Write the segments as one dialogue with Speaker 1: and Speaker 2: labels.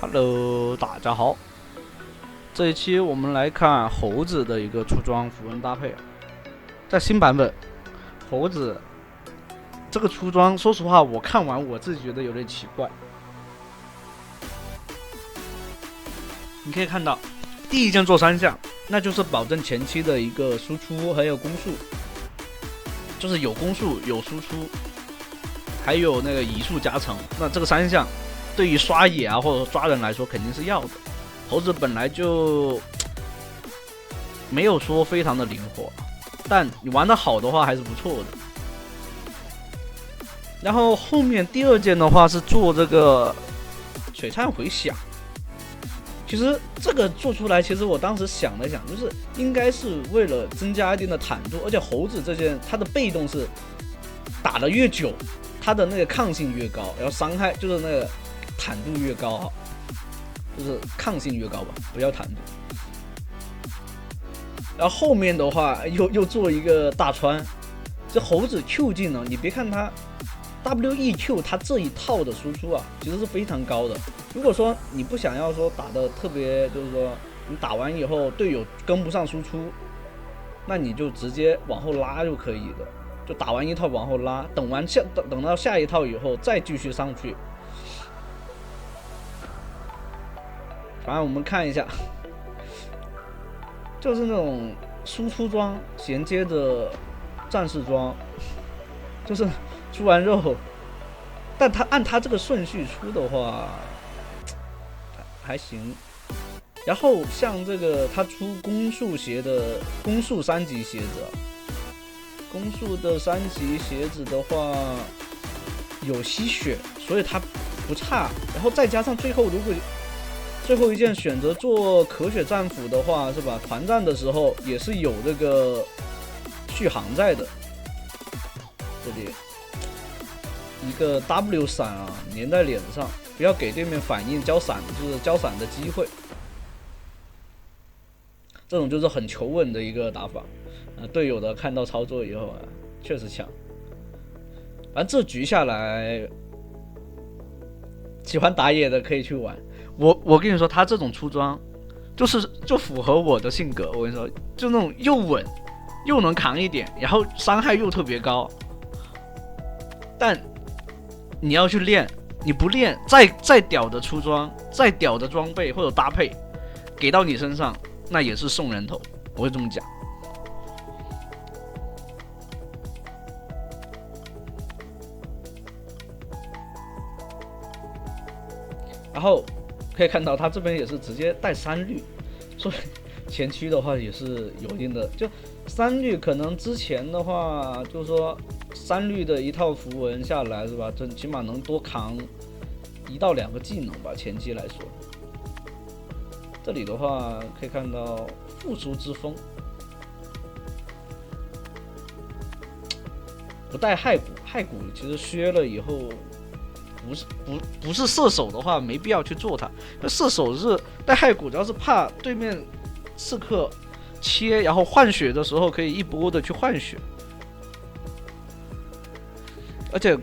Speaker 1: Hello，大家好。这一期我们来看猴子的一个出装符文搭配。在新版本，猴子这个出装，说实话，我看完我自己觉得有点奇怪。你可以看到，第一件做3项，那就是保证前期的一个输出还有攻速，就是有攻速有输出，还有那个移速加成。那这个3项。对于刷野啊或者抓人来说肯定是要的，猴子本来就没有说非常的灵活，但你玩得好的话还是不错的。然后后面第2件的话是做这个璀璨回响，其实这个做出来，其实我当时想了想，就是应该是为了增加一定的坦度，而且猴子这件它的被动是打得越久，它的那个抗性越高，然后伤害就是那个。坦度越高哈，就是抗性越高吧，不要坦度。然后后面的话又做一个大穿，这猴子 Q 技能，你别看它 WEQ 它这一套的输出啊，其实是非常高的。如果说你不想要说打的特别，就是说你打完以后队友跟不上输出，那你就直接往后拉就可以的，就打完一套往后拉，等到下一套以后再继续上去。反正我们看一下，就是那种输出装衔接着战士装，就是出完肉，但他按他这个顺序出的话还行。然后像这个他出攻速鞋的攻速3级鞋子，攻速的3级鞋子的话有吸血，所以它不差。然后再加上最后如果最后一件选择做可血战斧的话，是吧？团战的时候也是有这个续航在的。这里一个 W 闪啊，粘在脸上，不要给对面反应交闪，就是交闪的机会。这种就是很求稳的一个打法。队友的看到操作以后啊，确实强。反正这局下来，喜欢打野的可以去玩。我跟你说，他这种出装就符合我的性格。我跟你说，就那种又稳又能扛一点，然后伤害又特别高。但你要去练，你不练，再屌的出装，再屌的装备或者搭配给到你身上，那也是送人头。我会这么讲。然后可以看到他这边也是直接带3绿，所以前期的话也是有一定的，就3绿可能之前的话就是说3绿的一套符文下来是吧，这起码能多扛1到2个技能吧，前期来说。这里的话可以看到复苏之风，不带骸骨其实削了以后。不是射手的话，没必要去做它。那射手是带骸骨，主要是怕对面刺客切，然后换血的时候可以一波的去换血。而且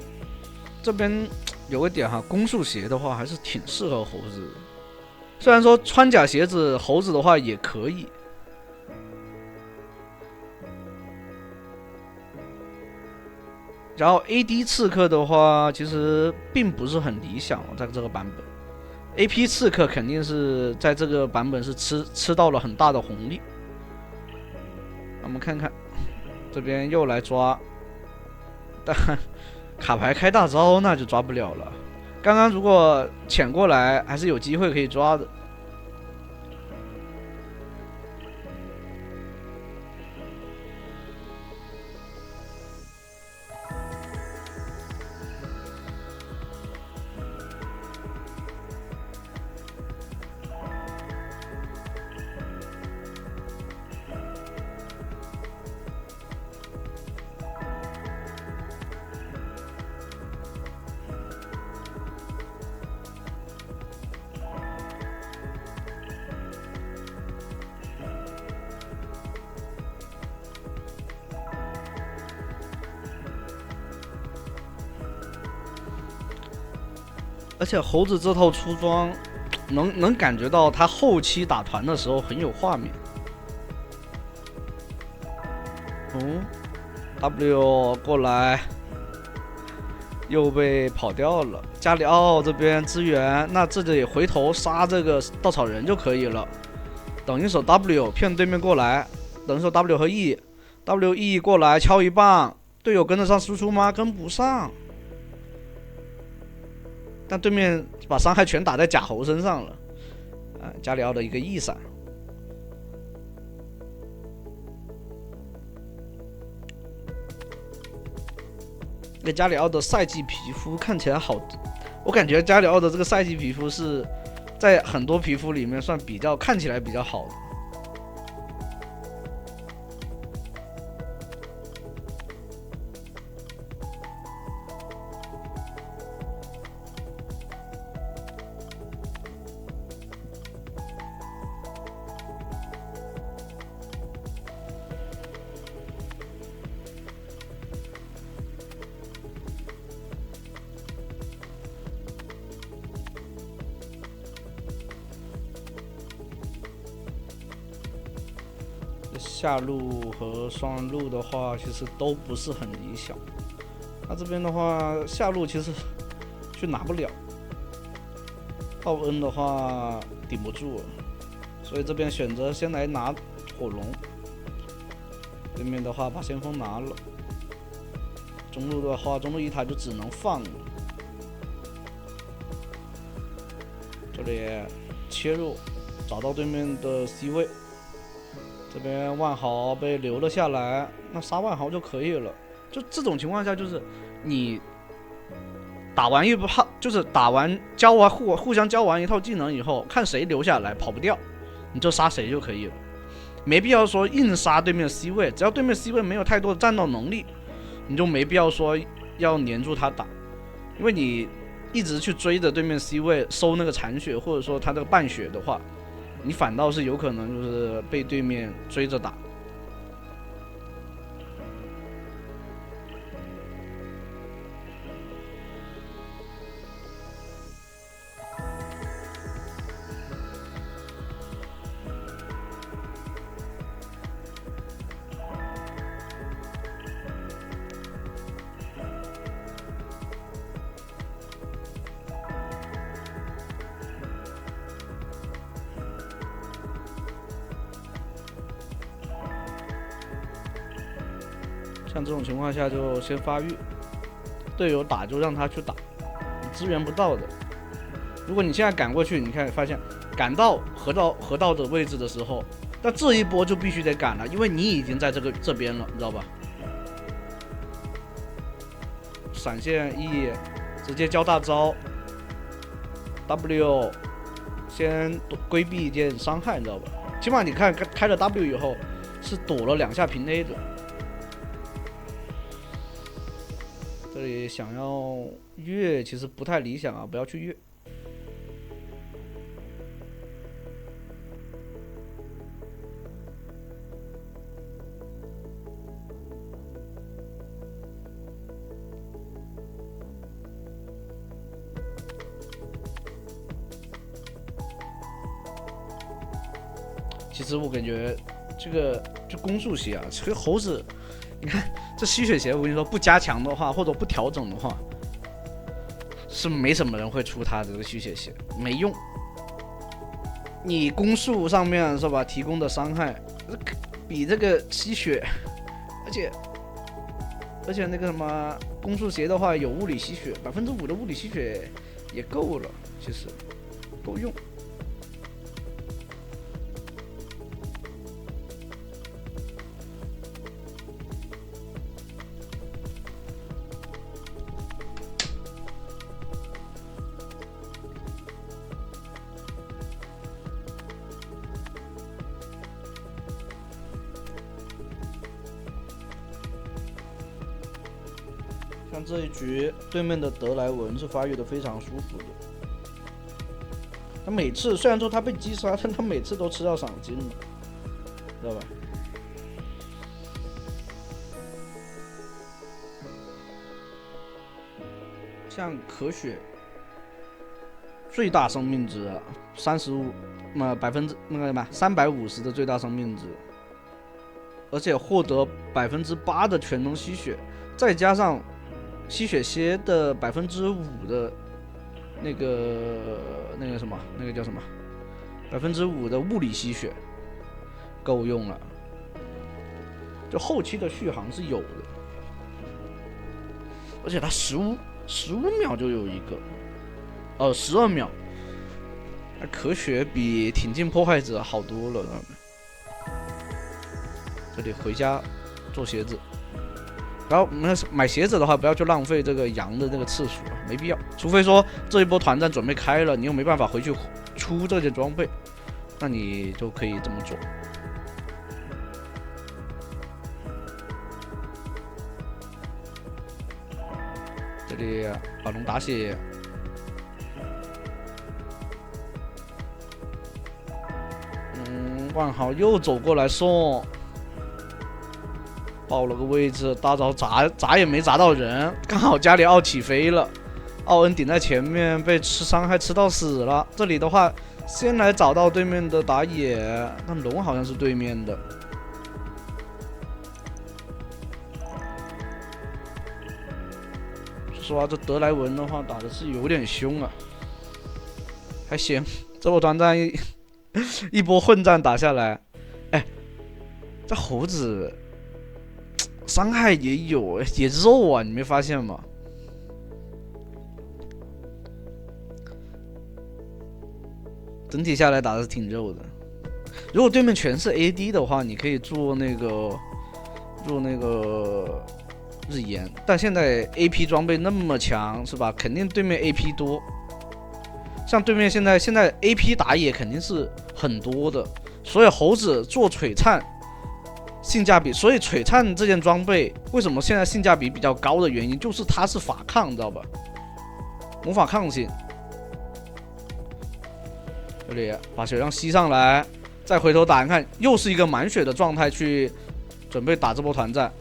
Speaker 1: 这边有个点哈，攻速鞋的话还是挺适合猴子的。虽然说穿甲鞋子猴子的话也可以。然后 AD 刺客的话，其实并不是很理想，在这个版本。AP 刺客肯定是在这个版本是吃到了很大的红利。我们看看，这边又来抓，但卡牌开大招那就抓不了了。刚刚如果潜过来，还是有机会可以抓的。而且猴子这套出装能感觉到他后期打团的时候很有画面。W 过来，又被跑掉了。加里奥这边支援，那这里回头杀这个稻草人就可以了。等一手 W 骗对面过来，等一手 W 和 E，W E 过来敲一棒，队友跟得上输出吗？跟不上。但对面把伤害全打在假猴身上了。加里奥的一个 E 闪。那加里奥的赛季皮肤看起来好，我感觉加里奥的这个赛季皮肤是在很多皮肤里面算比较看起来比较好的。下路和双路的话，其实都不是很理想。他这边的话，下路其实就拿不了，奥恩的话顶不住了，所以这边选择先来拿火龙。对面的话把先锋拿了，中路的话，中路一塔就只能放了。这里切入，找到对面的 C 位。这边万豪被留了下来，那杀万豪就可以了。就这种情况下，就是你打完一炮，就是打完交完互相交完一套技能以后，看谁留下来跑不掉，你就杀谁就可以了，没必要说硬杀对面 C 位。只要对面 C 位没有太多的战斗能力，你就没必要说要黏住他打，因为你一直去追着对面 C 位收那个残血，或者说他这个半血的话。你反倒是有可能就是被对面追着打。像这种情况下就先发育，队友打就让他去打，你支援不到的。如果你现在赶过去，你看发现赶到河道的位置的时候，那这一波就必须得赶了，因为你已经在这边了，你知道吧？闪现 E， 直接交大招 ，W 先规避一件伤害，你知道吧？起码你看开了 W 以后是躲了2下平 A 的。这里想要越其实不太理想啊，不要去越。其实我感觉这个就攻速鞋啊，这个猴子，你看这吸血鞋，我跟你说，不加强的话，或者不调整的话，是没什么人会出它的这个吸血鞋，没用。你攻速上面是吧，提供的伤害比这个吸血，而且那个什么攻速鞋的话有物理吸血，5%的物理吸血也够了，其实够用。像这一局，对面的德莱文是发育的非常舒服的。他每次虽然说他被击杀，但他每次都吃到赏金了，知道吧？像可雪最大生命值35，350的最大生命值，而且获得8%的全能吸血，再加上吸血蝎的5%的那个什么，那个叫什么，5%的物理吸血，够用了。就后期的续航是有的，而且它15秒就有一个，12秒，那可血比挺进破坏者好多了。这里回家做鞋子，然后买鞋子的话，不要去浪费这个羊的那个次数，没必要。除非说这一波团战准备开了，你又没办法回去出这件装备，那你就可以这么做。这里把龙打血，万豪又走过来送，报了个位置，大招砸也没砸到人，刚好家里奥起飞了，奥恩顶在前面被吃伤害吃到死了。这里的话，先来找到对面的打野，但龙好像是对面的。说实话，这德莱文的话打的是有点凶啊，还行。这波团战一波混战打下来，哎，这猴子伤害也有，也肉啊，你没发现吗？整体下来打的是挺肉的。如果对面全是 AD 的话，你可以做那个日炎，但现在 AP 装备那么强，是吧？肯定对面 AP 多。像对面现在 AP 打野肯定是很多的，所以猴子做璀璨性价比，所以璀璨这件装备为什么现在性价比比较高的原因，就是它是法抗，知道吧？魔法抗性。这里把血量吸上来，再回头打，你看又是一个满血的状态去准备打这波团战。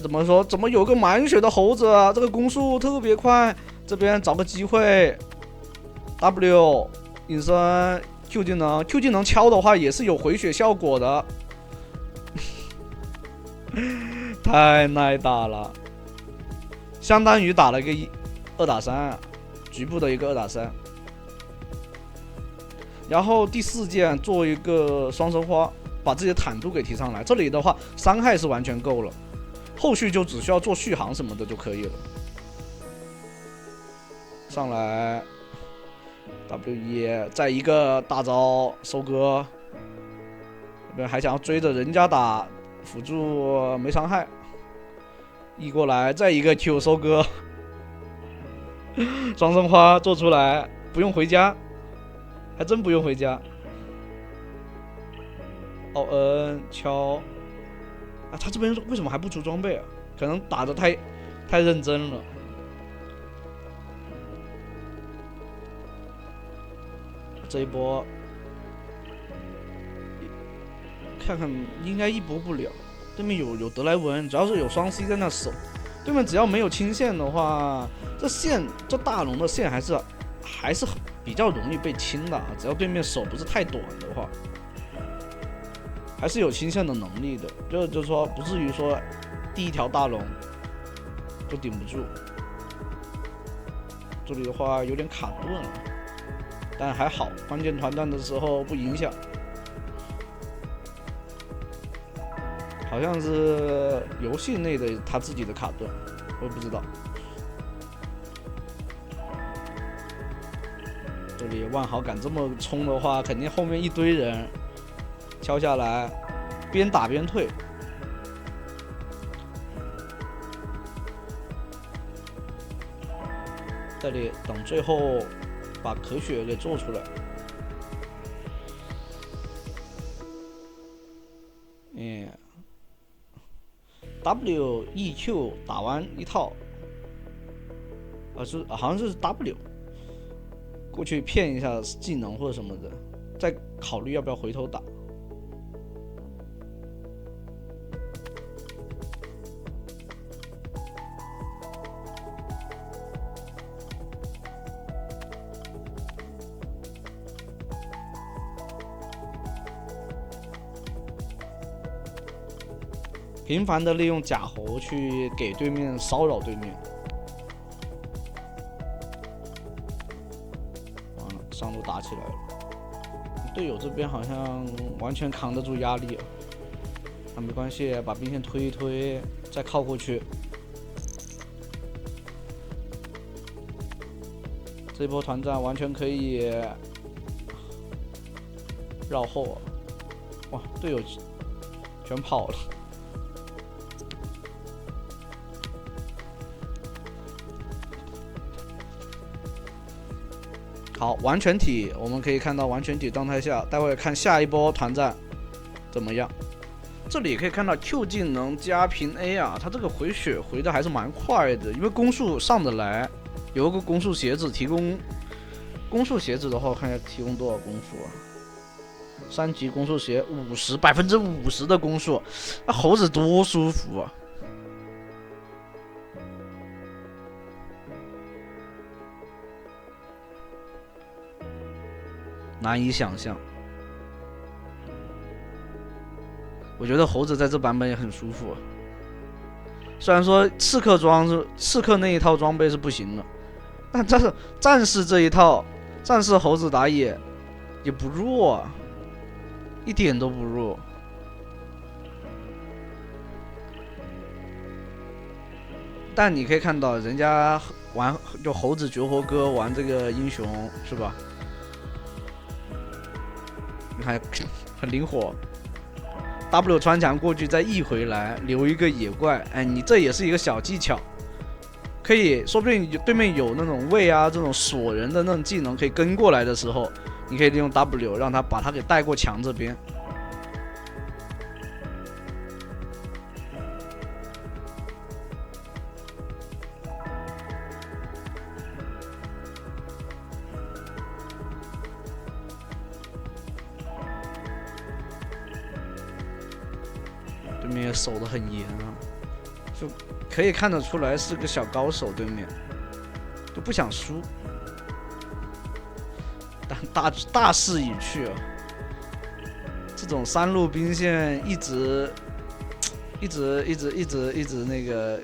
Speaker 1: 怎么说？怎么有个满血的猴子啊？这个攻速特别快，这边找个机会 ，W 隐身 Q 技能敲的话也是有回血效果的，太耐打了，相当于打了一个2打3，局部的一个2打3。然后第4件做一个双生花，把自己的坦度给提上来。这里的话伤害是完全够了。后续就只需要做续航什么的就可以了。上来 W1， 再一个大招收割，这边还想要追着人家打，辅助没伤害，E过来，再一个 Q 收割，双生花做出来，不用回家，还真不用回家。奥恩敲。他这边为什么还不出装备啊？可能打得太认真了。这一波看看应该一波不了。对面有德莱文，主要是有双 C 在那守。对面只要没有清线的话，这大龙的线还是比较容易被清的。只要对面手不是太短的话。还是有清线的能力的，就是说不至于说第一条大龙就顶不住。这里的话有点卡顿了，但还好，关键团战的时候不影响。好像是游戏内的他自己的卡顿，我也不知道。这里万豪敢这么冲的话，肯定后面一堆人。敲下来，边打边退。这里等最后把可血给做出来。W E Q 打完一套，好像是 W 过去骗一下技能或者什么的，再考虑要不要回头打。频繁的利用假猴去给对面骚扰对面。完了，上路打起来了，队友这边好像完全扛得住压力了。那没关系，把兵线推一推，再靠过去。这波团战完全可以绕后啊！哇，队友全跑了。好，完全体我们可以看到完全体状态下，待会看下一波团战怎么样。这里也可以看到 Q 技能加平 A 啊，它这个回血回的还是蛮快的，因为攻速上得来。有一个攻速鞋子提供，攻速鞋子的话，我看一下提供多少攻速啊？3级攻速鞋50%的攻速，那猴子多舒服啊！难以想象。我觉得猴子在这版本也很舒服啊。虽然说刺客那一套装备是不行的，但这是战士这一套，战士猴子打野也不弱啊，一点都不弱。但你可以看到人家玩就猴子绝活哥玩这个英雄是吧？你看很灵活。W 穿墙过去，再 E 回来，留一个野怪。哎，你这也是一个小技巧，可以说不定对面有那种位啊，这种锁人的那种技能可以跟过来的时候，你可以利用 W 让他把他给带过墙这边。对面也守得很严啊，就可以看得出来是个小高手，对面都不想输，但大势已去啊！这种3路兵线一直那个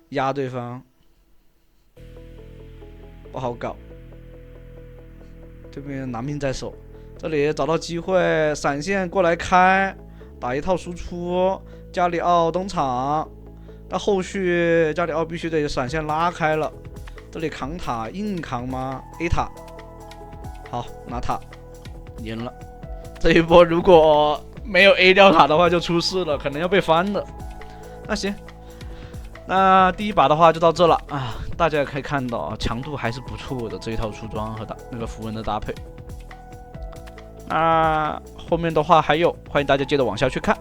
Speaker 1: 压对方，不好搞。对面拿命在手，这里找到机会，闪现过来开。打一套输出，加里奥登场，但后续加里奥必须得闪现拉开了。这里扛塔硬扛吗 ？A 塔，好拿塔，赢了。这一波如果没有 A 掉塔的话，就出事了，可能要被翻了。那行，那第一把的话就到这了啊。大家也可以看到啊，强度还是不错的，这一套出装和那个符文的搭配。那后面的话还有，欢迎大家接着往下去看。